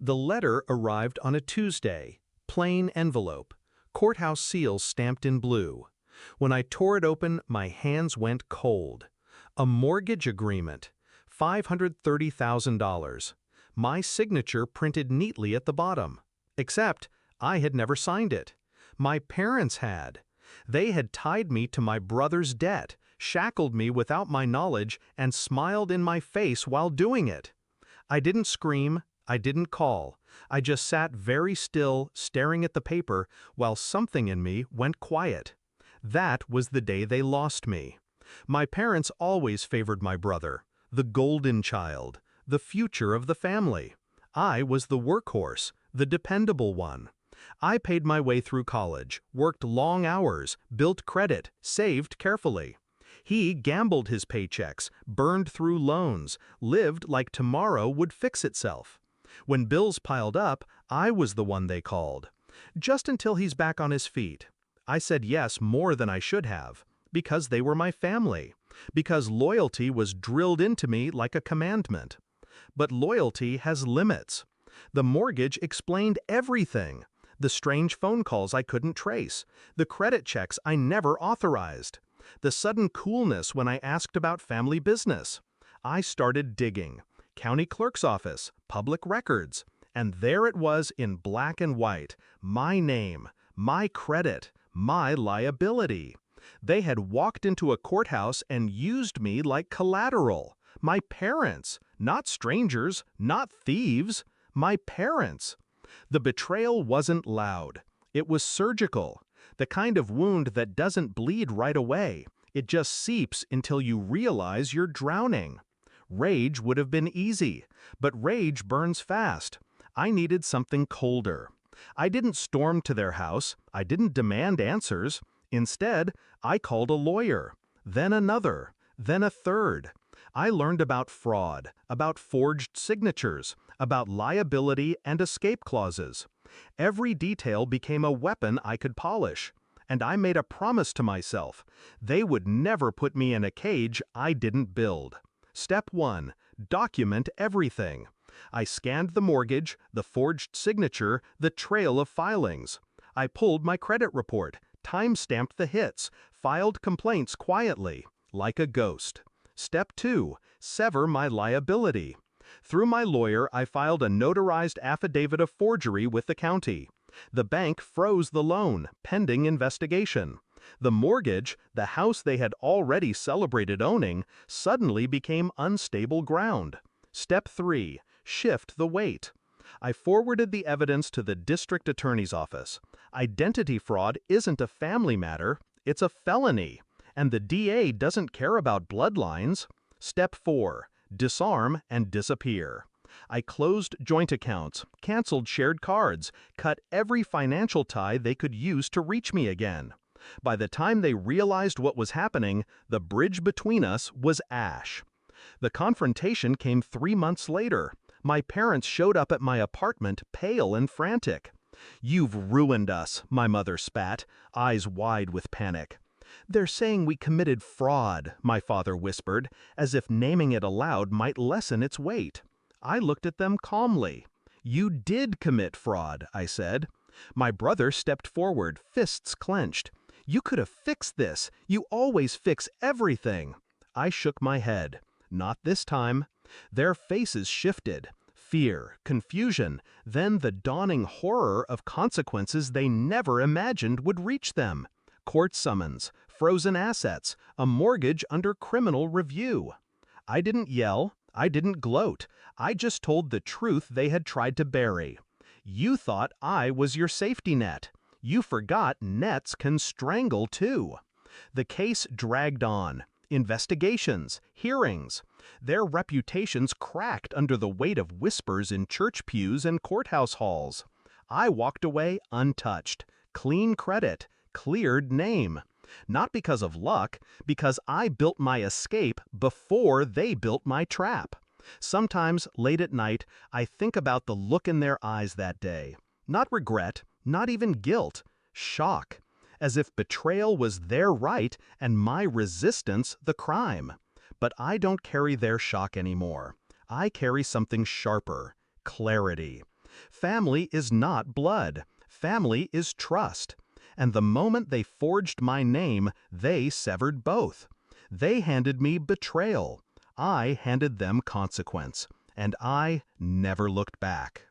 The letter arrived on a Tuesday, plain envelope, courthouse seals stamped in blue. When I tore it open, my hands went cold. A mortgage agreement, $530,000. My signature printed neatly at the bottom. Except, I had never signed it. My parents had. They had tied me to my brother's debt, shackled me without my knowledge, and smiled in my face while doing it. I didn't scream, I didn't call. I just sat very still, staring at the paper, while something in me went quiet. That was the day they lost me. My parents always favored my brother, the golden child, the future of the family. I was the workhorse, the dependable one. I paid my way through college, worked long hours, built credit, saved carefully. He gambled his paychecks, burned through loans, lived like tomorrow would fix itself. When bills piled up, I was the one they called. Just until he's back on his feet. I said yes more than I should have, because they were my family, because loyalty was drilled into me like a commandment. But loyalty has limits. The mortgage explained everything. The strange phone calls I couldn't trace, the credit checks I never authorized, the sudden coolness when I asked about family business. I started digging. County clerk's office, public records, and there it was in black and white, my name, my credit, my liability. They had walked into a courthouse and used me like collateral. My parents, not strangers, not thieves, my parents. The betrayal wasn't loud. It was surgical, the kind of wound that doesn't bleed right away. It just seeps until you realize you're drowning. Rage would have been easy, but rage burns fast. I needed something colder. I didn't storm to their house. I didn't demand answers. Instead, I called a lawyer, then another, then a third. I learned about fraud, about forged signatures, about liability and escape clauses. Every detail became a weapon I could polish. And I made a promise to myself. They would never put me in a cage I didn't build. Step 1. Document everything. I scanned the mortgage, the forged signature, the trail of filings. I pulled my credit report, time-stamped the hits, filed complaints quietly, like a ghost. Step 2. Sever my liability. Through my lawyer, I filed a notarized affidavit of forgery with the county. The bank froze the loan, pending investigation. The mortgage, the house they had already celebrated owning, suddenly became unstable ground. Step 3. Shift the weight. I forwarded the evidence to the district attorney's office. Identity fraud isn't a family matter, it's a felony. And the DA doesn't care about bloodlines. Step 4. Disarm and disappear. I closed joint accounts, canceled shared cards, cut every financial tie they could use to reach me again. By the time they realized what was happening, the bridge between us was ash. The confrontation came 3 months later. My parents showed up at my apartment, pale and frantic. "You've ruined us," my mother spat, eyes wide with panic. "They're saying we committed fraud," my father whispered, as if naming it aloud might lessen its weight. I looked at them calmly. "You did commit fraud," I said. My brother stepped forward, fists clenched. "You could have fixed this. You always fix everything." I shook my head. Not this time. Their faces shifted. Fear, confusion, then the dawning horror of consequences they never imagined would reach them. Court summons, frozen assets, a mortgage under criminal review. I didn't yell. I didn't gloat. I just told the truth they had tried to bury. You thought I was your safety net. You forgot nets can strangle too. The case dragged on. Investigations, hearings. Their reputations cracked under the weight of whispers in church pews and courthouse halls. I walked away untouched. Clean credit, cleared name. Not because of luck, because I built my escape before they built my trap. Sometimes, late at night, I think about the look in their eyes that day. Not regret, not even guilt, shock. As if betrayal was their right and my resistance the crime. But I don't carry their shock anymore. I carry something sharper, clarity. Family is not blood. Family is trust. And the moment they forged my name, they severed both. They handed me betrayal. I handed them consequence. And I never looked back.